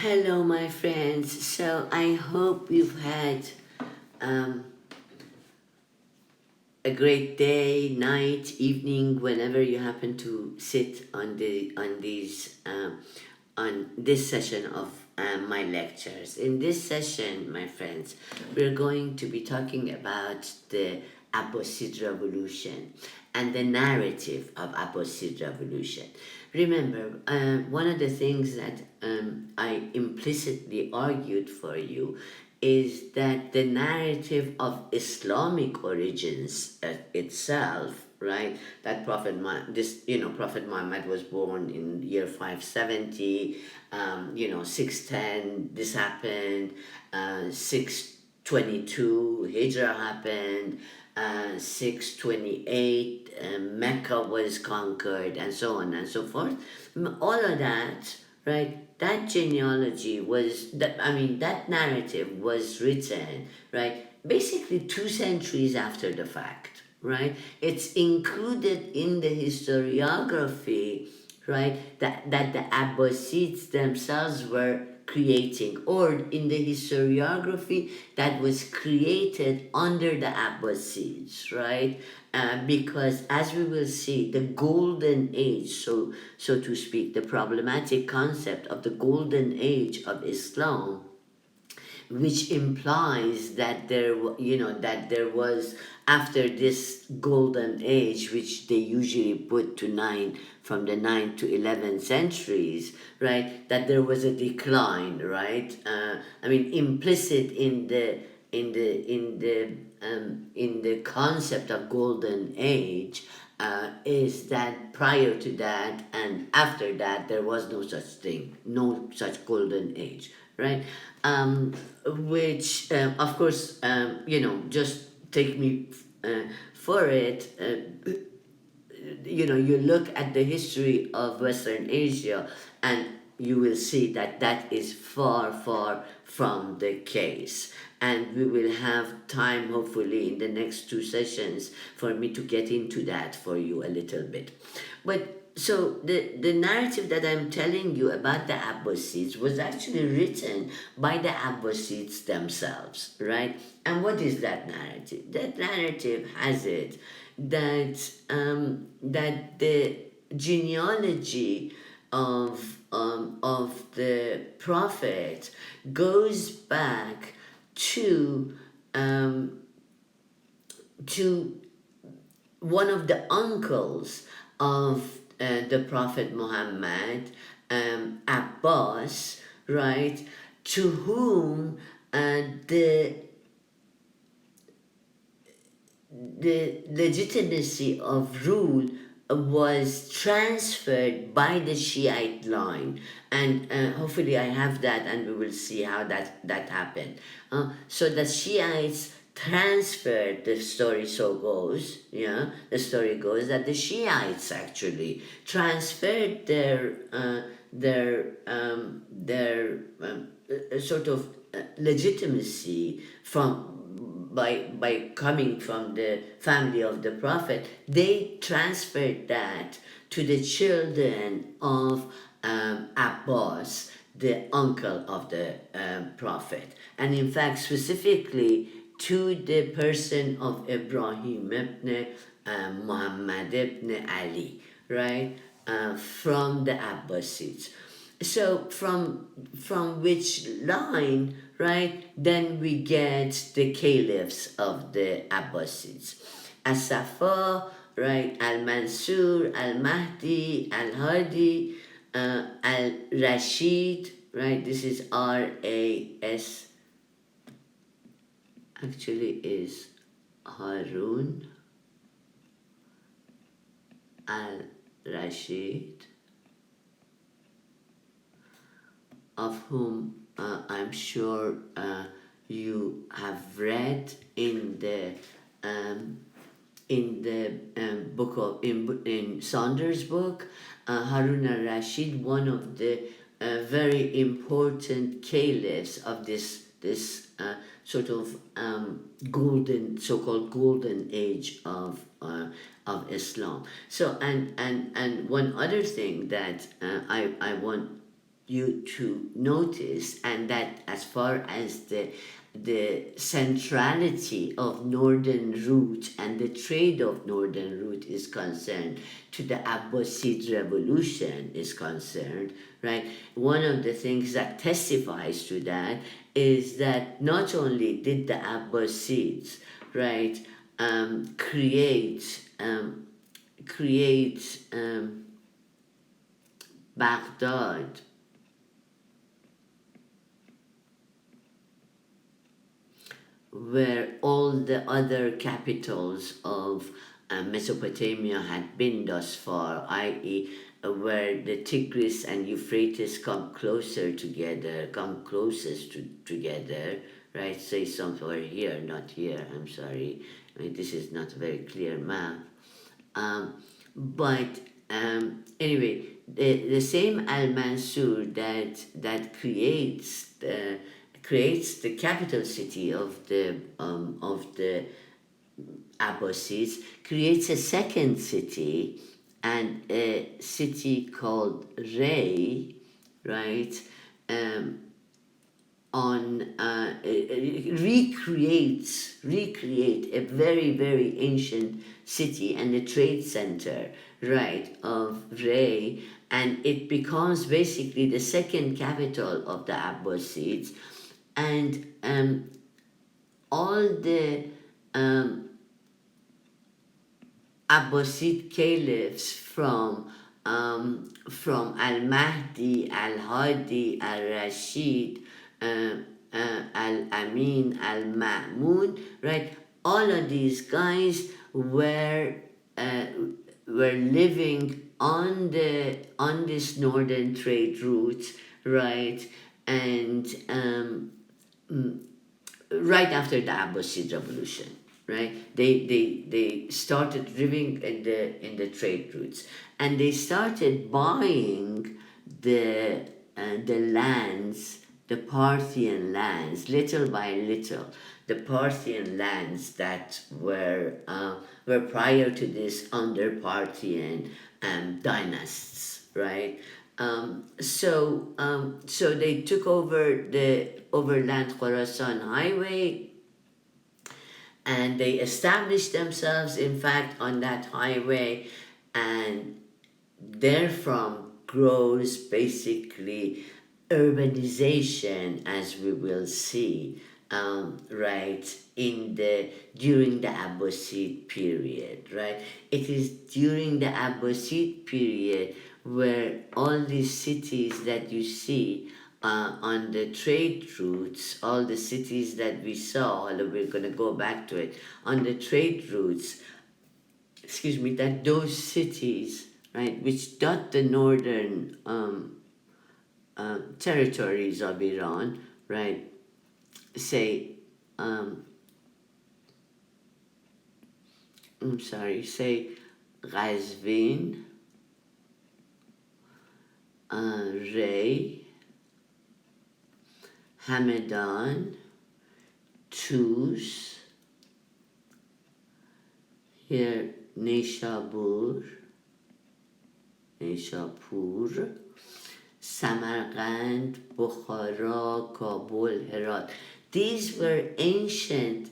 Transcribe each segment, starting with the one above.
Hello, my friends. So I hope you've had um, a great day, night, evening, whenever you happen to sit on this session of my lectures. In this session, my friends, we're going to be talking about the Abbasid revolution and the narrative of Abbasid revolution. Remember, one of the things that I implicitly argued for you is that the narrative of Islamic origins itself, right? That Prophet Muhammad was born in year 570, 610, this happened, 622, Hijrah happened, 628, Mecca was conquered, and so on and so forth. All of that, right? That genealogy was that narrative was written, right? Basically 2 centuries after the fact, right? It's included in the historiography, right? That the Abbasids themselves were creating, or in the historiography that was created under the Abbasids, right? Because as we will see, the golden age, so to speak, the problematic concept of the golden age of Islam, which implies that there was, after this golden age, which they usually put to from the 9th to 11th centuries, right, that there was a decline, right? Implicit in the concept of golden age is that prior to that and after that there was no such thing, no such golden age, right? Which of course, just take me for it. You look at the history of Western Asia and you will see that that is far, far from the case. And we will have time, hopefully, in the next 2 sessions for me to get into that for you a little bit. But so the narrative that I'm telling you about the Abbasids was actually written by the Abbasids themselves, right? And what is that narrative? That narrative has it that the genealogy of the prophet goes back to um, to one of the uncles of the Prophet Muhammad, Abbas, right, to whom the legitimacy of rule was transferred by the Shiite line, and hopefully I have that, and we will see how that happened. So the Shiites transferred, the story so goes, the story goes that the Shiites actually transferred their sort of legitimacy by coming from the family of the prophet. They transferred that to the children of Abbas, the uncle of the prophet, and in fact specifically to the person of Ibrahim ibn Muhammad ibn Ali, right, from the Abbasids. So from which line, right, then we get the caliphs of the Abbasids: As-Safa, right, Al-Mansur, Al-Mahdi, Al-Hadi, Al-Rashid, right? This is R-A-S, actually is Harun al-Rashid, of whom I'm sure you have read in the book of in Saunders' book, Harun al-Rashid, one of the very important caliphs of this sort of so-called golden age of Islam. So and one other thing that I want you to notice, and that as far as the centrality of northern route and the trade of northern route is concerned to the Abbasid revolution is concerned, right? One of the things that testifies to that is that not only did the Abbasids, right, create Baghdad, where all the other capitals of Mesopotamia had been thus far, i.e., where the Tigris and Euphrates come closer together, come closest together, right? Say somewhere here, not here, I'm sorry. I mean, this is not a very clear map. But anyway, the same Al Mansur that creates the capital city of the Abbasids, creates a second city, and a city called Ray, right? Um, on recreate a very ancient city and a trade center, right, of Ray, and it becomes basically the second capital of the Abbasids, and all the um, Abbasid caliphs from Al Mahdi, Al Hadi, Al Rashid, Al Amin, Al Ma'mun, right? All of these guys uh, were living on this northern trade route, right? And right after the Abbasid revolution, right? They started living in the trade routes, and they started buying the lands, the Parthian lands, little by little, the Parthian lands that were prior to this under Parthian dynasts, right? So they took over the overland Khorasan highway, and they established themselves, in fact, on that highway, and therefrom grows basically urbanization, as we will see, right, in the during the Abbasid period, right? It is during the Abbasid period where all these cities that you see on the trade routes, all the cities that we saw, although we're going to go back to it, on the trade routes, excuse me, that those cities, right, which dot the northern territories of Iran, right, say, I'm sorry, say Ghazvin, Ray, Hamadan, Tus, here Nishabur, Nishapur, Samarkand, Bukhara, Kabul, Herat. These were ancient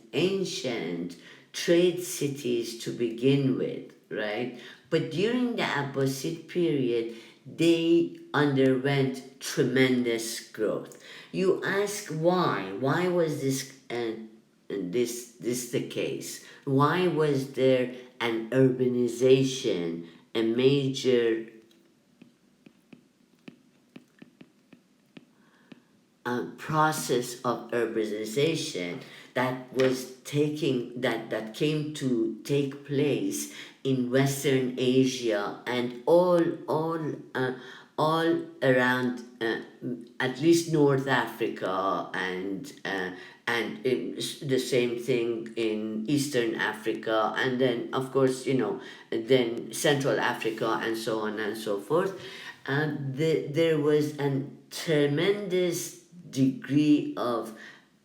trade cities to begin with, right? But during the Abbasid period, they underwent tremendous growth. You ask why? Why was this the case? Why was there an urbanization, a major process of urbanization that came to take place in Western Asia and all around at least North Africa, and the same thing in Eastern Africa, and then of course then Central Africa, and so on and so forth. There was a tremendous degree of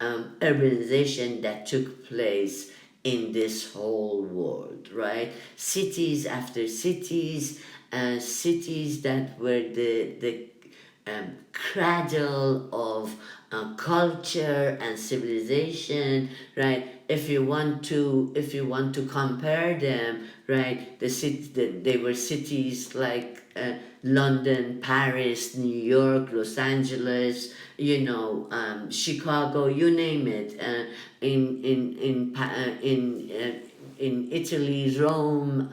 urbanization that took place in this whole world, right? Cities after cities, cities that were cradle of culture and civilization, right? If you want to compare them, right? They were cities like London, Paris, New York, Los Angeles, Chicago, you name it. In Italy, Rome.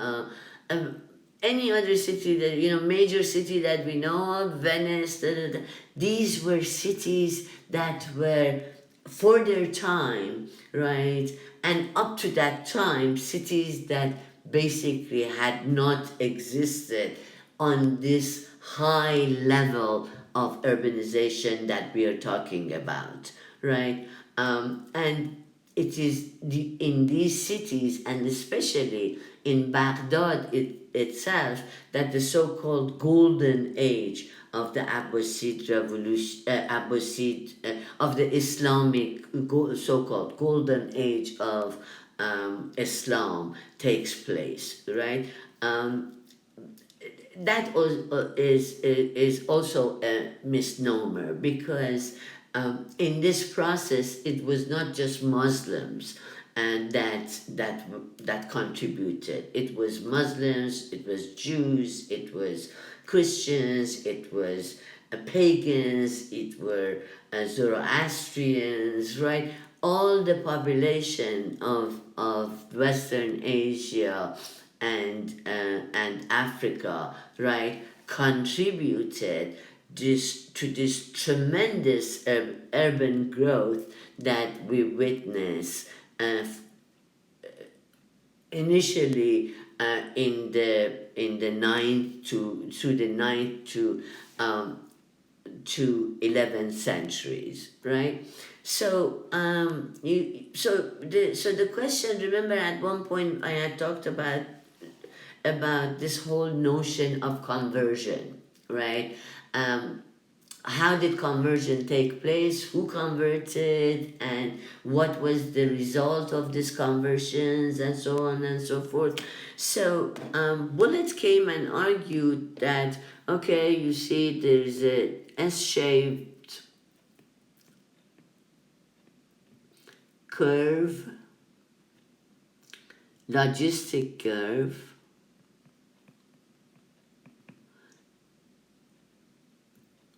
Any other city that major city that we know of, Venice, these were cities that were for their time, right? And up to that time, cities that basically had not existed on this high level of urbanization that we are talking about, right? And it is in these cities, and especially in Baghdad itself, that the so-called golden age of the Abbasid revolution, of the Islamic so-called golden age of Islam takes place, right? Um, that is also a misnomer, because in this process it was not just Muslims and that contributed. It was Muslims, it was Jews, it was Christians, it was pagans, it were Zoroastrians, right? All the population of Western Asia and Africa, right, contributed to this tremendous urban growth that we witness uh, initially in the ninth to the ninth to 11th centuries, right? So the question, remember, at one point I had talked about this whole notion of conversion, right? Um, how did conversion take place? Who converted? And what was the result of these conversions? And so on and so forth. So Bullitt came and argued that, okay, you see, there's a S-shaped curve, logistic curve,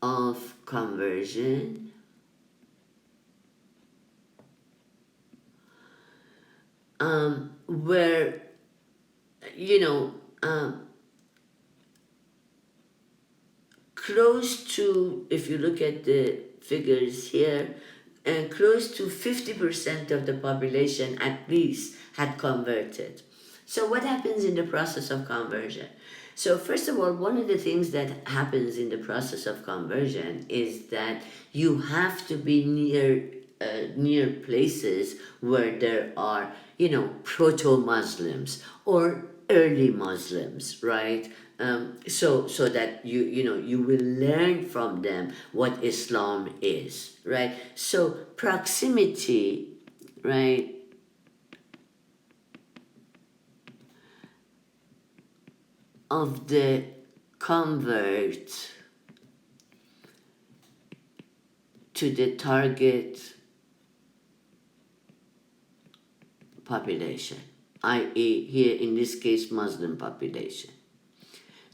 of conversion, where you know close to, if you look at the figures here, and close to 50% of the population at least had converted. So what happens in the process of conversion? So first of all, one of the things that happens in the process of conversion is that you have to be near places where there are, proto-Muslims or early Muslims, right? So that you will learn from them what Islam is, right? So proximity, right, of the convert to the target population, i.e., here in this case, Muslim population.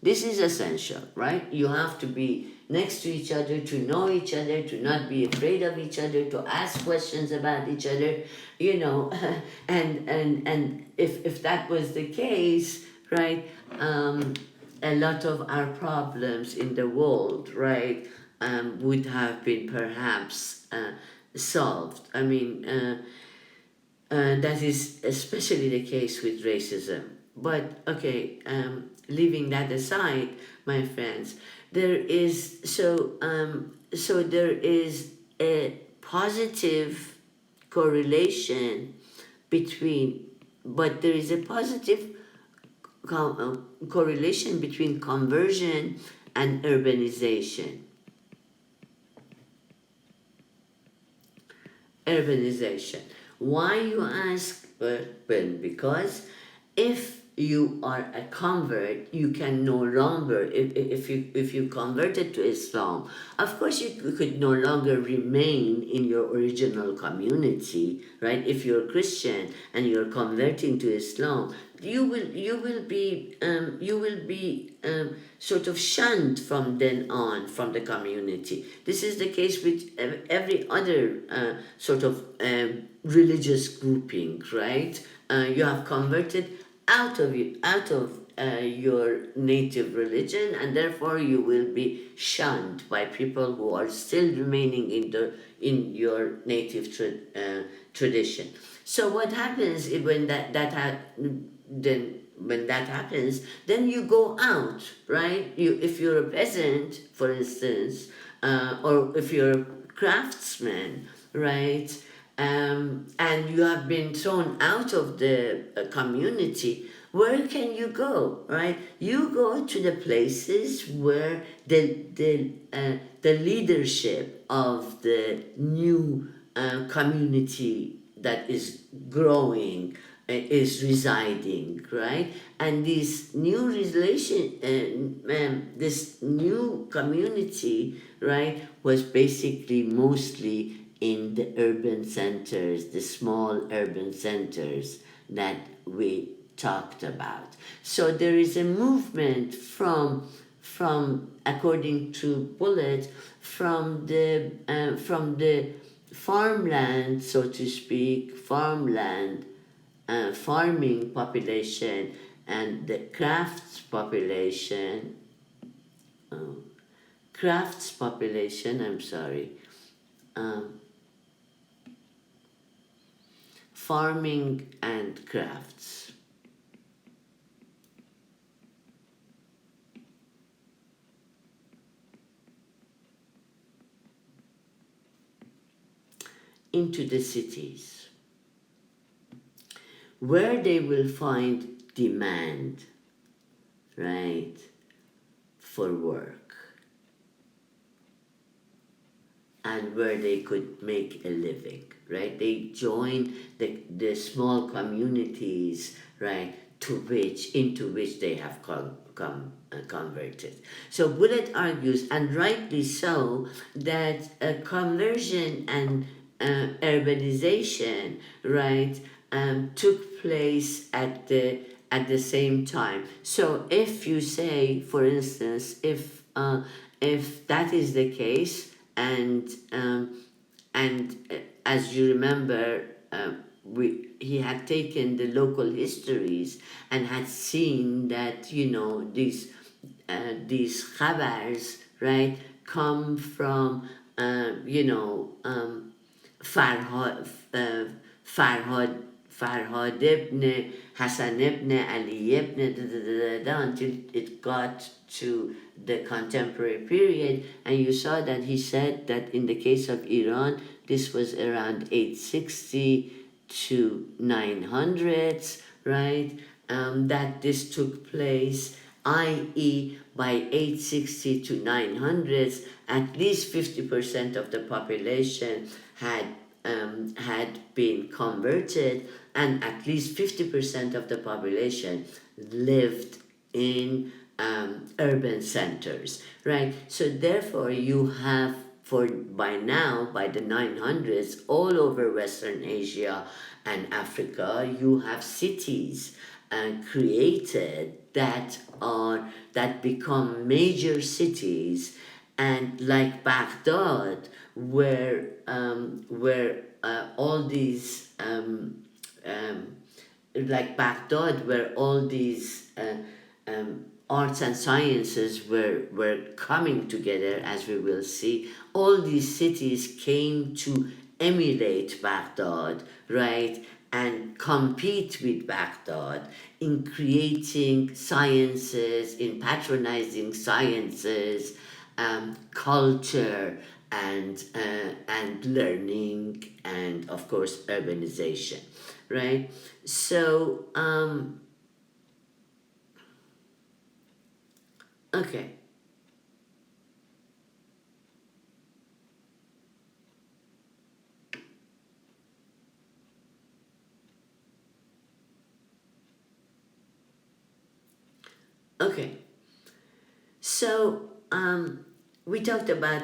This is essential, right? You have to be next to each other, to know each other, to not be afraid of each other, to ask questions about each other, and if that was the case, right, a lot of our problems in the world, right, would have been perhaps solved. I mean, that is especially the case with racism. But okay, leaving that aside, my friends, there is a positive correlation between, but there is a positive correlation between conversion and urbanization. Urbanization. Why, you ask? Well, because if you are a convert, you can no longer, if you converted to Islam, of course you could no longer remain in your original community, right? If you're Christian and you're converting to Islam, you will be sort of shunned from then on from the community. This is the case with every other sort of religious grouping, right? You have converted out of your native religion, and therefore you will be shunned by people who are still remaining in your native tradition. So what happens if when then when that happens, then you go out, right? If you're a peasant, for instance, or if you're a craftsman, right? And you have been thrown out of the community, where can you go, right? You go to the places where the leadership of the new community that is growing is residing, right? And this new community, right, was basically mostly in the urban centers, the small urban centers that we talked about. So there is a movement from according to Bullitt, from the farmland, so to speak, farming population and the crafts population, I'm sorry, um, farming and crafts. Into the cities, where they will find demand, right, for work, and where they could make a living, right? They join the small communities, right, into which they have converted. So Bullitt argues, and rightly so, that conversion and urbanization, right, took place at the same time. So if you say, for instance, if that is the case, and as you remember, he had taken the local histories and had seen that, you know, these khabars, right, come from Farhad, Farhad, Farhad ibn Hassan ibn Ali ibn until it got to the contemporary period, and you saw that he said that in the case of Iran, this was around 860 to 900s, right? That this took place, i.e., by 860 to 900s, at least 50% of the population had been converted, and at least 50% of the population lived in urban centers, right? So therefore, you have by now, by the 900s, all over Western Asia and Africa, you have cities created that become major cities, and like Baghdad, where all these like Baghdad, where all these arts and sciences were coming together, as we will see. All these cities came to emulate Baghdad, right, and compete with Baghdad in creating sciences, in patronizing sciences, culture, and learning, and of course urbanization, right? So okay. Okay, so we talked about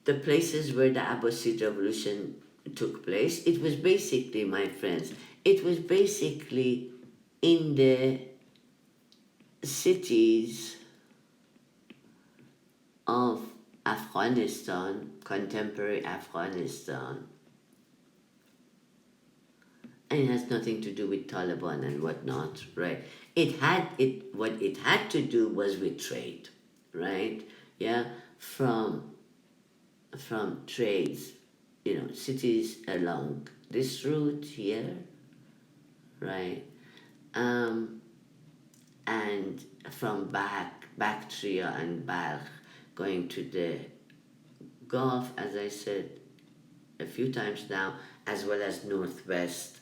the places where the Abbasid revolution took place. It was basically, my friends, it was basically in the cities of Afghanistan, contemporary Afghanistan, and it has nothing to do with Taliban and whatnot, right? What it had to do was with trade, right? Yeah, from trades, cities along this route here, right? Um, and from Bactria and Balkh going to the Gulf, as I said a few times now, as well as northwest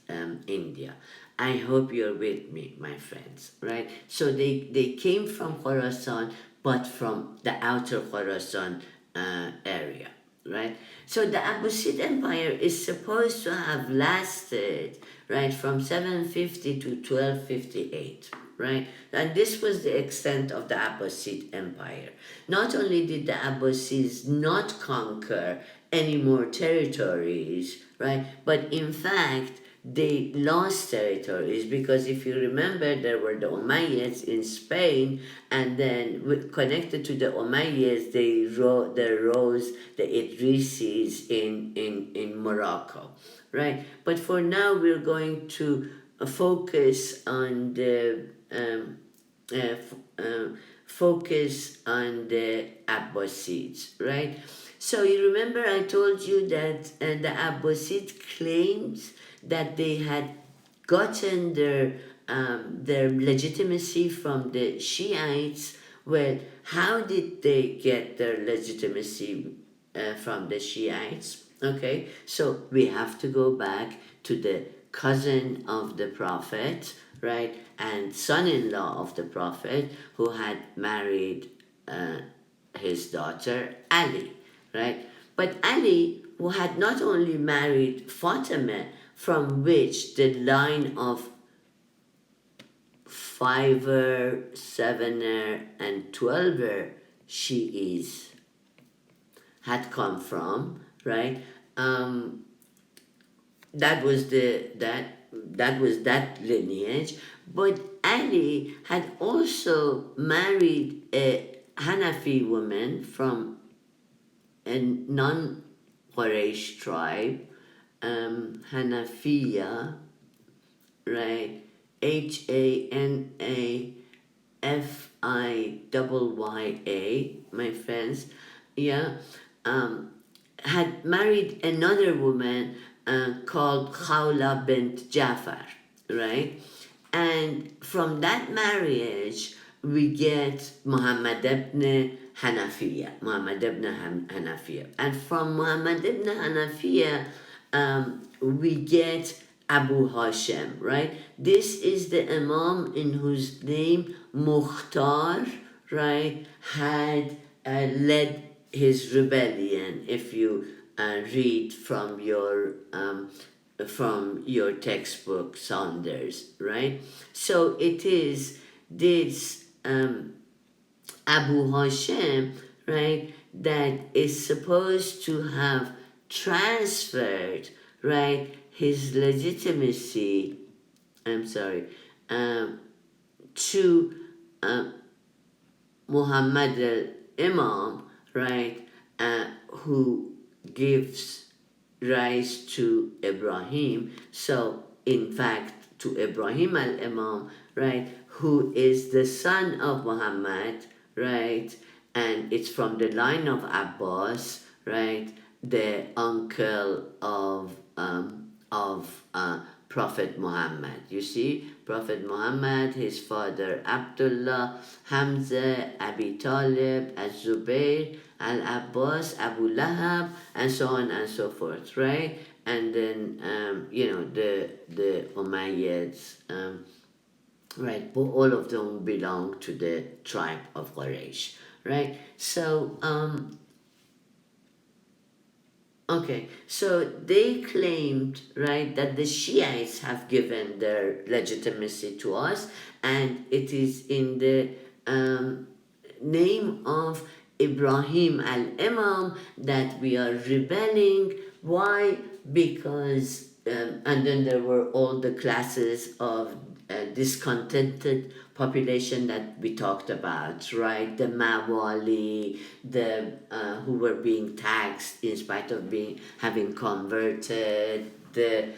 India. I hope you're with me, my friends, right? So they came from Khorasan, but from the outer Khorasan area, right? So the Abbasid Empire is supposed to have lasted, right, from 750 to 1258, right? And this was the extent of the Abbasid Empire. Not only did the Abbasids not conquer any more territories, right, but in fact, they lost territories because if you remember, there were the Umayyads in Spain, and then connected to the Umayyads, there rose the Idrisis in Morocco, right? But for now, we're going to focus on the uh, f- uh, focus on the Abbasids, right? So you remember I told you that the Abbasid claims that they had gotten their legitimacy from the Shiites. Well, how did they get their legitimacy from the Shiites? Okay, so we have to go back to the cousin of the Prophet, right, and son-in-law of the Prophet, who had married uh, his daughter Ali, right? But Ali, who had not only married Fatima, from which the line of fiver, sevener, and twelver Shi'is had come from, right? Um, that was that lineage. But Ali had also married a Hanafi woman from a non-Quraysh tribe, Hanafiya, right? Hanafiyya, my friends, yeah, um, had married another woman called Khawla bint Jafar, right? And from that marriage, we get Muhammad ibn Hanafiya. And from Muhammad ibn Hanafiya, we get Abu Hashim, right? This is the Imam in whose name Mukhtar, right, had led his rebellion. If you read from your textbook, Saunders, right? So it is this Abu Hashim, right, that is supposed to have transferred, right, his legitimacy, I'm sorry, to Muhammad al-Imam, right, who gives rise to Ibrahim. So, in fact, to Ibrahim al-Imam, right, who is the son of Muhammad, right, and it's from the line of Abbas, right, the uncle of Prophet Muhammad. You see, Prophet Muhammad, his father Abdullah, Hamza, Abi Talib, Al-Zubayr, Al-Abbas, Abu Lahab, and so on and so forth, right? And then, the Umayyads, right? But all of them belong to the tribe of Quraysh, right? So, okay, so they claimed, right, that the Shiites have given their legitimacy to us, and it is in the um, name of Ibrahim al-Imam that we are rebelling. Why? Because, and then there were all the classes of discontented population that we talked about, right? The Mawali, the who were being taxed in spite of being having converted, the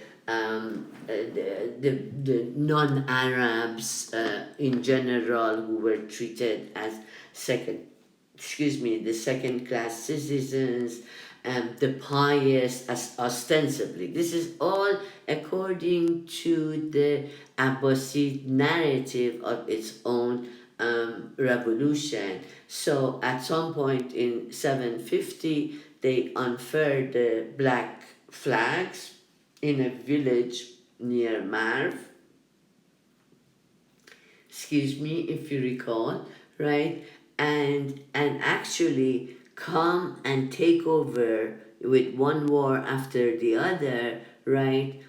non-Arabs in general who were treated as the second class citizens, the pious as ostensibly. This is all according to the Abbasid narrative of its own revolution. So at some point in 750, they unfurled the black flags in a village near Marv, if you recall, right? And actually come and take over with one war after the other, right?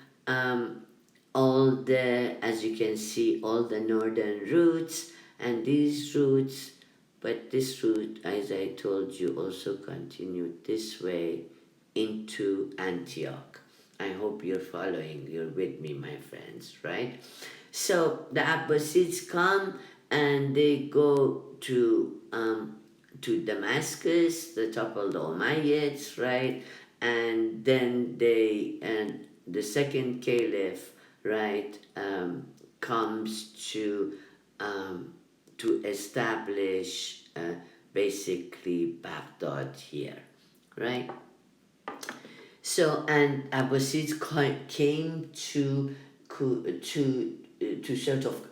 All the, as you can see, all the northern routes and these routes, but this route, as I told you, also continued this way into Antioch. I hope you're following, you're with me, my friends, right? So the Abbasids come and they go to Damascus, the top of the Umayyads, right? And then and the second caliph, right, comes to establish basically Baghdad here, right? So, and Abbasids came to sort of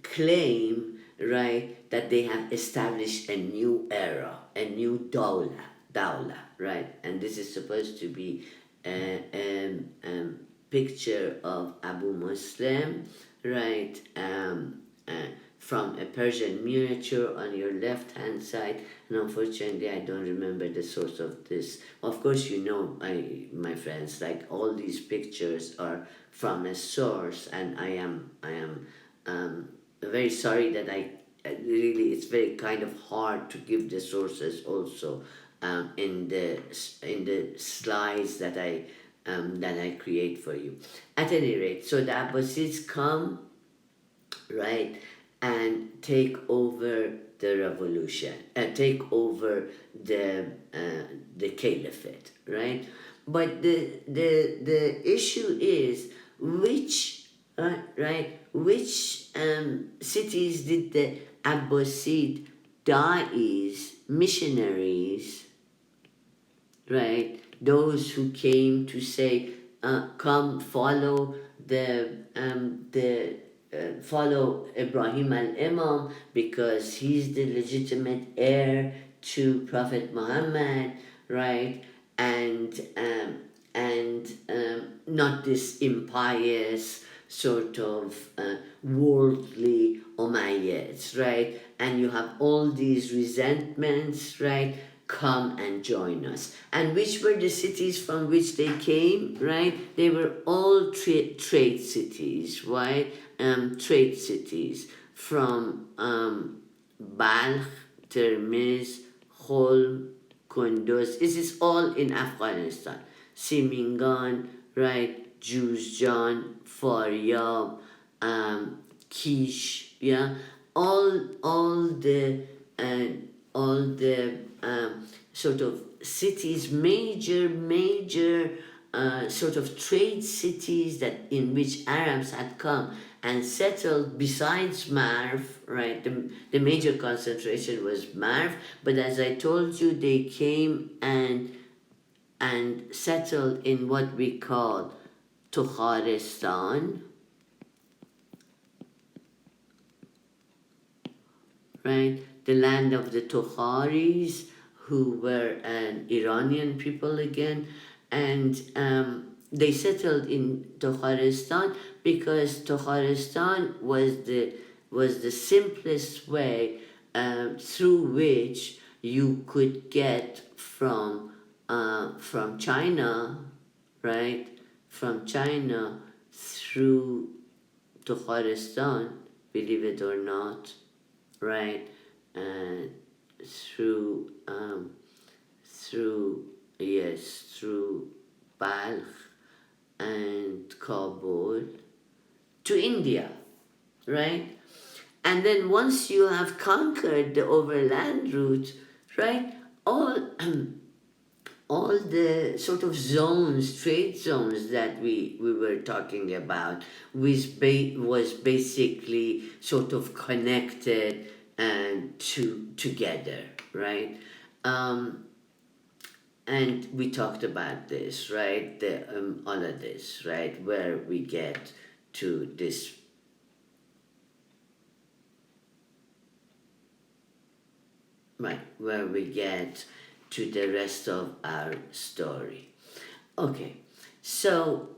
claim, right, that they have established a new era, a new dawla, right? And this is supposed to be a picture of Abu Muslim, right? From a Persian miniature on your left hand side, and unfortunately I don't remember the source of this. Of course, you know, my friends, like all these pictures are from a source, and I am very sorry that really, it's very kind of hard to give the sources also in the slides that I create for you. At any rate, so the Abbasids come, right, and take over the revolution, take over the caliphate, right? But the issue is which cities did the Abbasid da'is, missionaries, right? Those who came to say, come follow follow Ibrahim al-Imam because he's the legitimate heir to Prophet Muhammad, right? And not this impious sort of worldly Umayyads, right? And you have all these resentments, right? Come and join us. And which were the cities from which they came, right? They were all trade cities, right? Trade cities from Balkh, Termiz, Holm, Kunduz. This is all in Afghanistan. Simingan, right? Juzjan, Faryab, Kish, yeah, all the sort of cities, major sort of trade cities that in which Arabs had come and settled besides Marv, right? The major concentration was Marv, but as I told you, they came and settled in what we call Tukharistan, right? The land of the Tukharis, who were an Iranian people again, and they settled in Tukharistan because Tukharistan was the simplest way through which you could get from China, right? From China through Tukharistan, believe it or not, right? And through through yes, through Balkh and Kabul to India, right? And then once you have conquered the overland route, right, all all the sort of zones, trade zones that we were talking about was basically sort of connected and together, right? Um, and we talked about this, right? All of this, right? Where we get to this, right? Where we get to the rest of our story. Okay, so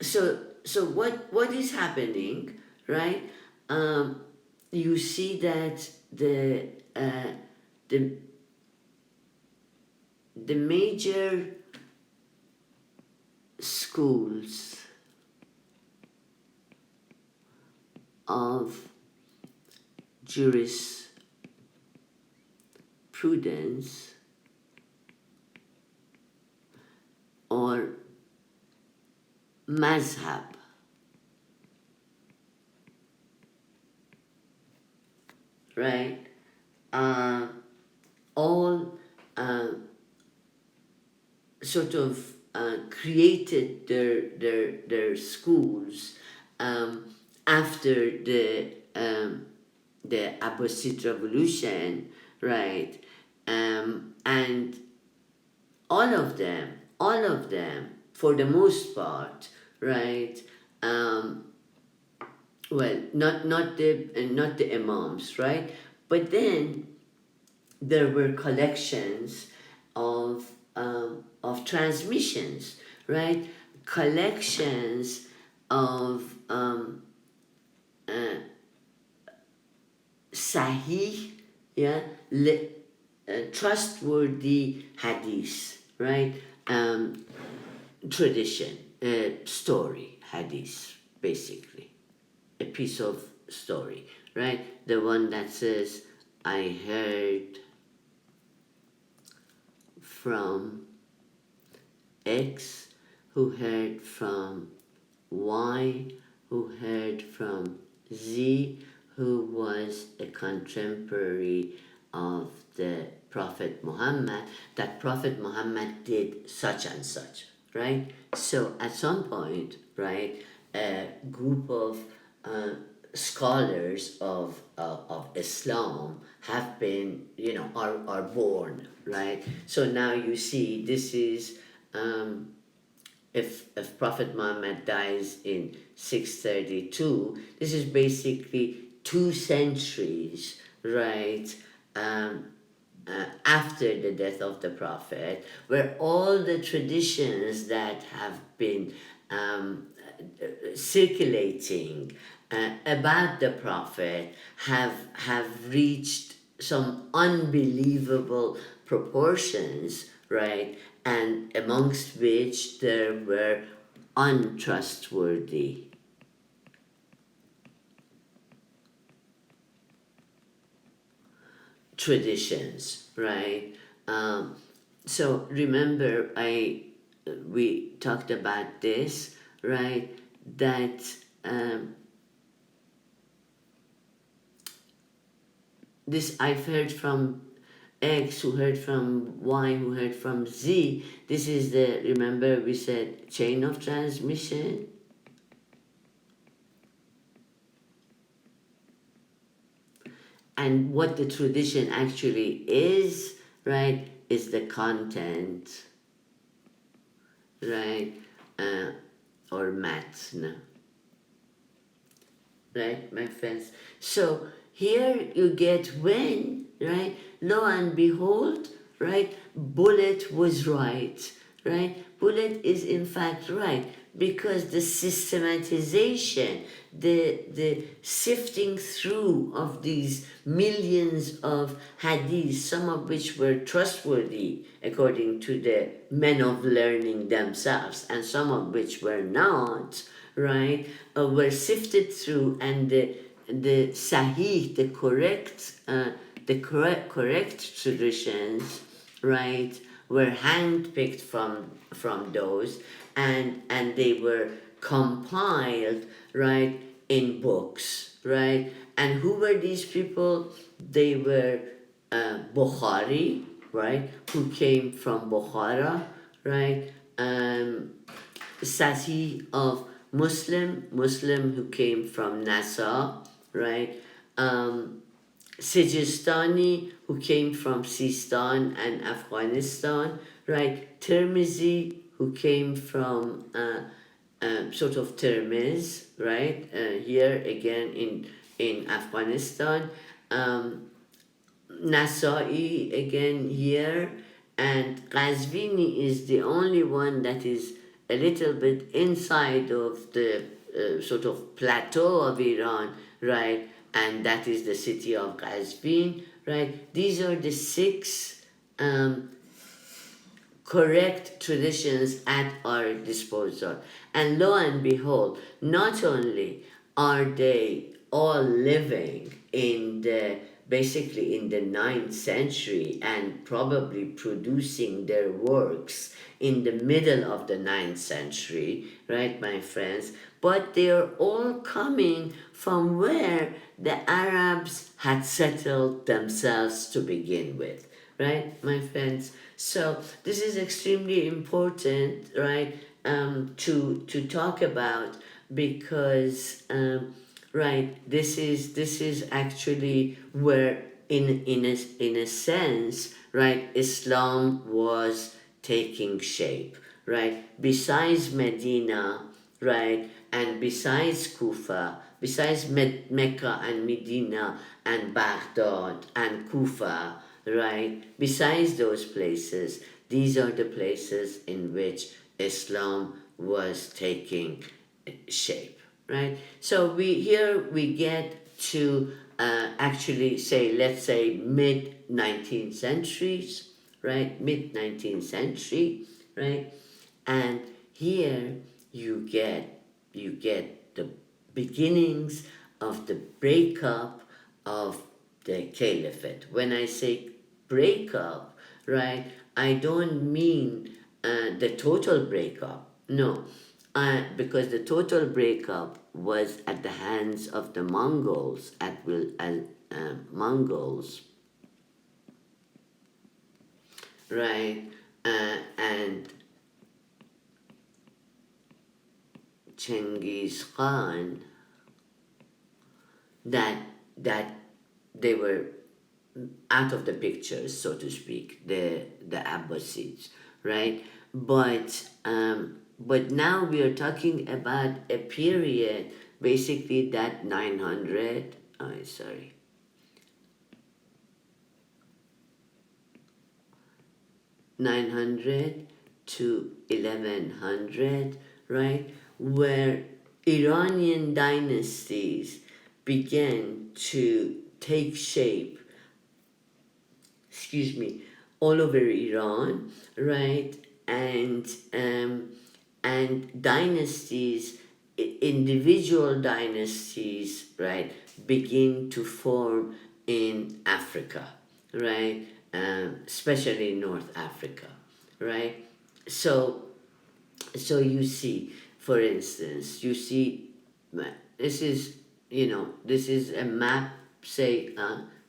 so what is happening, right? Um, you see that the the major schools of jurisprudence or mazhab, right? Uh, all sort of created their schools um, after the Abbasid revolution, right? And all of them, for the most part, right? Um, well, not the imams, right? But then there were collections of transmissions, right? Collections of sahih, yeah, trustworthy hadith, right? Tradition, story, hadith, basically. A piece of story, right? The one that says, I heard from X, who heard from Y, who heard from Z, who was a contemporary of the Prophet Muhammad, that Prophet Muhammad did such and such, right? So at some point, right, a group of scholars of Islam have been, are born, right? So now you see this is, if Prophet Muhammad dies in 632, this is basically 2 centuries, right? After the death of the Prophet, where all the traditions that have been circulating about the Prophet have reached some unbelievable proportions, right? And amongst which there were untrustworthy traditions, right? So remember, we talked about this, right? That this I've heard from X, who heard from Y, who heard from Z. This is the, remember we said, chain of transmission. And what the tradition actually is, right, is the content, right, or matn, right, my friends? So here you get when, right, lo and behold, right, Bullet was right, right? Bullet is in fact right, because the systematization, the sifting through of these millions of hadiths, some of which were trustworthy according to the men of learning themselves, and some of which were not, right, were sifted through, and the sahih, the correct traditions, right, were handpicked from those, and they were compiled, right, in books, right. And who were these people? They were Bukhari, right, who came from Bukhara, right, Sasi of Muslim who came from Nassau, right, Sijistani, who came from Sistan and Afghanistan, right? Tirmizi, who came from sort of Tirmiz, right? Here again in Afghanistan. Nasa'i again here, and Qazvini is the only one that is a little bit inside of the sort of plateau of Iran, right? And that is the city of Qazvin, right? These are the six correct traditions at our disposal. And lo and behold, not only are they all living in the basically in the ninth century and probably producing their works in the middle of the ninth century, right, my friends? But they are all coming from where the Arabs had settled themselves to begin with, right, my friends? So this is extremely important, right, to talk about, because right, this is actually where in a sense, right, Islam was taking shape, right? Besides Medina, right, and besides Kufa, besides Mecca and Medina and Baghdad and Kufa, right? Besides those places, these are the places in which Islam was taking shape, right? So we get to actually say, let's say, mid 19th centuries, right? Mid 19th century, right? And here you get the beginnings of the breakup of the caliphate. When I say breakup, right, I don't mean the total breakup. No, because the total breakup was at the hands of the Mongols, Mongols, right, and Genghis Khan, that that they were out of the picture, so to speak, the Abbasids, right? But now we are talking about a period, basically that 900. Oh, sorry. 900 to 1100, right? Where Iranian dynasties began to take shape, excuse me, all over Iran, right? And dynasties, individual dynasties, right, begin to form in Africa, right? Especially North Africa, right? So you see, for instance, you see, this is, this is a map, say,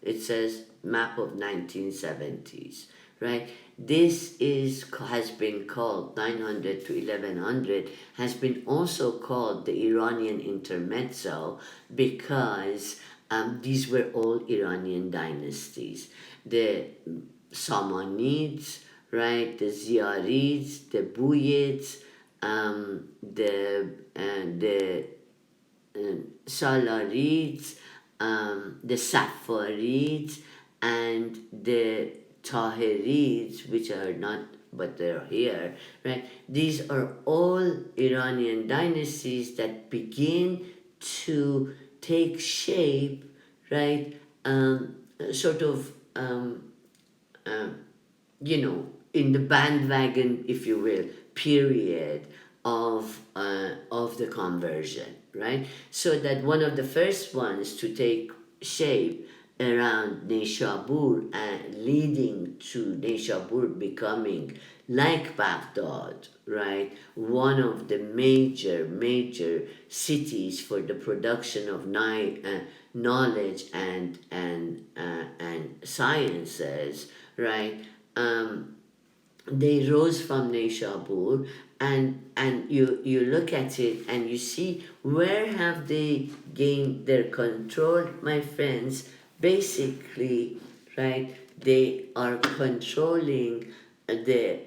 it says map of 1970s, right? This has been called 900 to 1100, has been also called the Iranian intermezzo, because these were all Iranian dynasties. The Samanids, right? The Ziarids, the Buyids, the Salarids, the Safarids, and the Tahirids, which are not, but they're here, right? These are all Iranian dynasties that begin to take shape, right? Sort of, in the bandwagon, if you will, period of the conversion, right? So that one of the first ones to take shape around Neshabur and leading to Neshabur becoming like Baghdad, right? One of the major cities for the production of knowledge and sciences, right? They rose from Neshabur, and you look at it and you see where have they gained their control, my friends. Basically, right, they are controlling the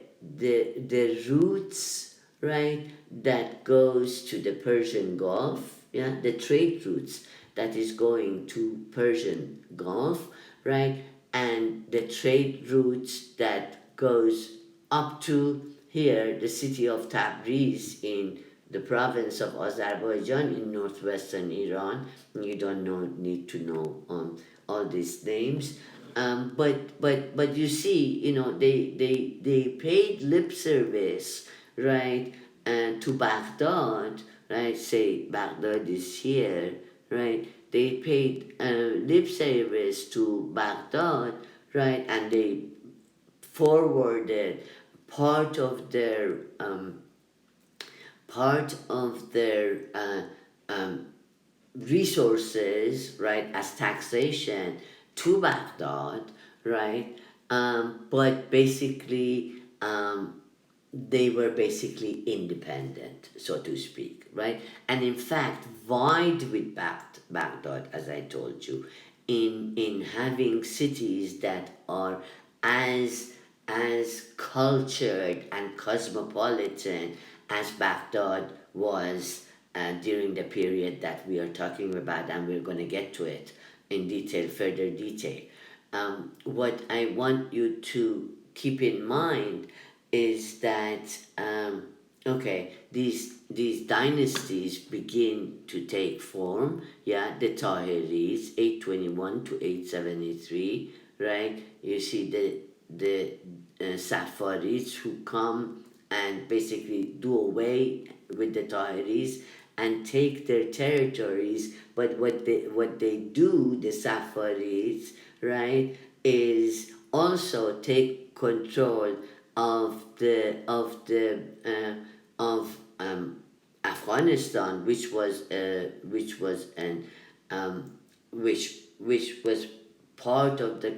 routes, right, that goes to the Persian Gulf, yeah, the trade routes that is going to Persian Gulf, right, and the trade routes that goes up to here, the city of Tabriz in the province of Azerbaijan in northwestern Iran. You don't need to know all these names. But you see, they paid lip service, right, and to Baghdad, right? Say Baghdad is here, right? They paid lip service to Baghdad, right, and they forwarded part of their um, resources, right, as taxation to Baghdad, right? But basically, they were basically independent, so to speak, right? And in fact, vied with Baghdad, as I told you, in having cities that are as cultured and cosmopolitan as Baghdad was during the period that we are talking about, and we're going to get to it in detail, further detail. What I want you to keep in mind is that okay, these dynasties begin to take form. Yeah, the Tahiris, 821 to 873, right? You see the Safaris who come and basically do away with the Tahiris and take their territories. But what they do, the Safaris, right, is also take control of Afghanistan, which was an which was part of the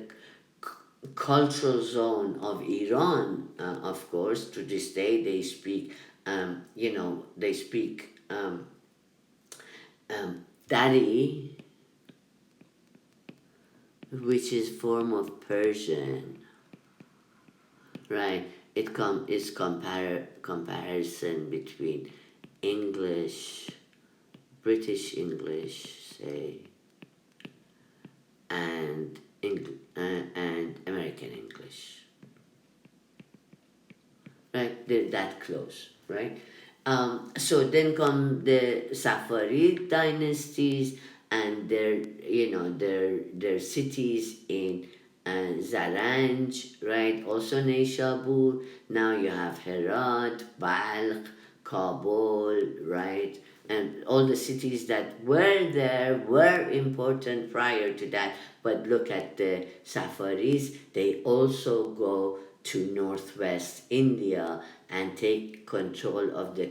cultural zone of Iran. Of course, to this day they speak, they speak Dari, which is form of Persian, right? It is comparison between English, British English, say, and and American English, right? They're that close, right? So then come the Safarid dynasties and their cities in Zaranj, right? Also Neshabur. Now you have Herat, Balkh, Kabul, right? And all the cities that were there were important prior to that. But look at the Safaris, they also go to northwest India and take control of the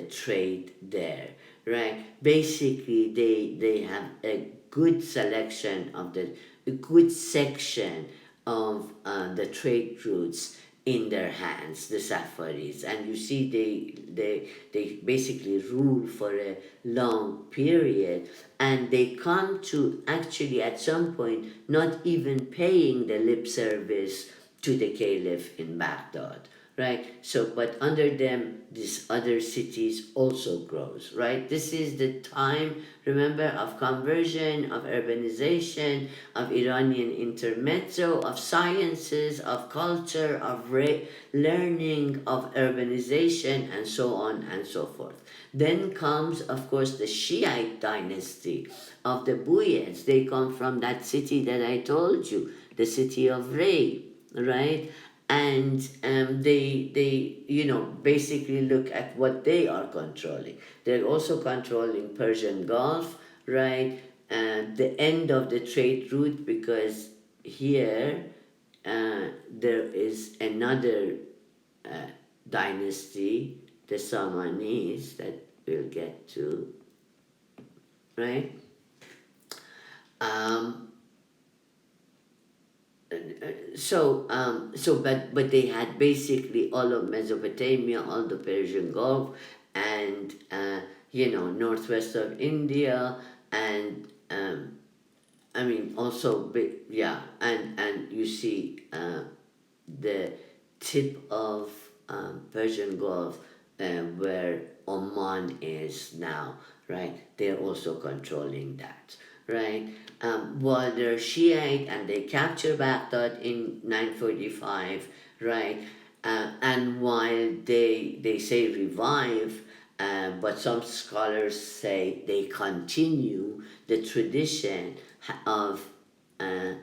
trade there, right? Basically, they have a good selection of a good section of the trade routes in their hands, the Safaris. And you see they basically rule for a long period, and they come to actually at some point not even paying the lip service to the caliph in Baghdad, right? So, but under them, these other cities also grows, right? This is the time, remember, of conversion, of urbanization, of Iranian intermezzo, of sciences, of culture, of learning, of urbanization, and so on and so forth. Then comes, of course, the Shiite dynasty of the Buyids. They come from that city that I told you, the city of Ray, right? and they basically look at what they are controlling. They're also controlling Persian Gulf, right? The end of the trade route, because here there is another dynasty, the Samanid, that we'll get to, right? Um, but they had basically all of Mesopotamia, all the Persian Gulf, and northwest of India, and I mean also yeah, and you see the tip of Persian Gulf, where Oman is now, right? They're also controlling that, right? While they're Shiite and they capture Baghdad in 945, right? And while they say revive, but some scholars say they continue the tradition of uh,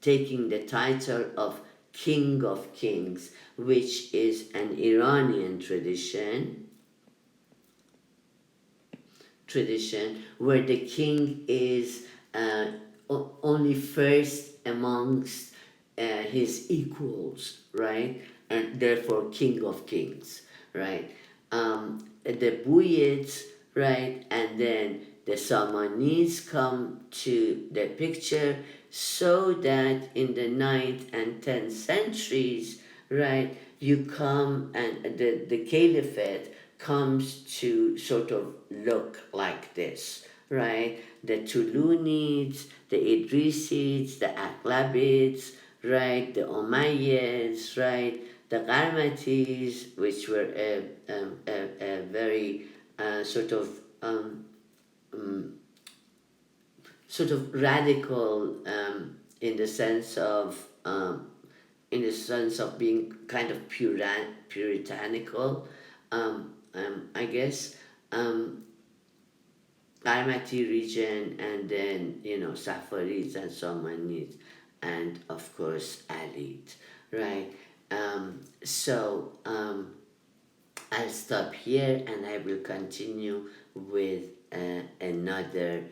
taking the title of King of Kings, which is an Iranian tradition where the king is only first amongst his equals, right? And therefore King of Kings, right? The Buyids, right? And then the Samanids come to the picture, so that in the ninth and 10th centuries, right, you come and the caliphate comes to sort of look like this, right? The Tulunids, the Idrisids, the Aghlabids, right? The Umayyads, right? The Qarmatis, which were a very sort of radical, in the sense of being kind of puritanical, I guess. Almaty region, and then Safaris and Somanids, and of course Alid, right? I'll stop here, and I will continue with another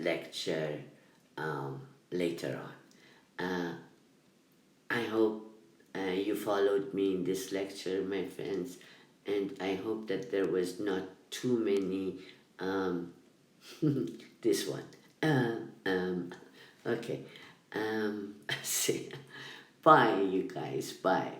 lecture later on. I hope you followed me in this lecture, my friends, and I hope that there was not too many this one. Okay. See. Bye, you guys. Bye.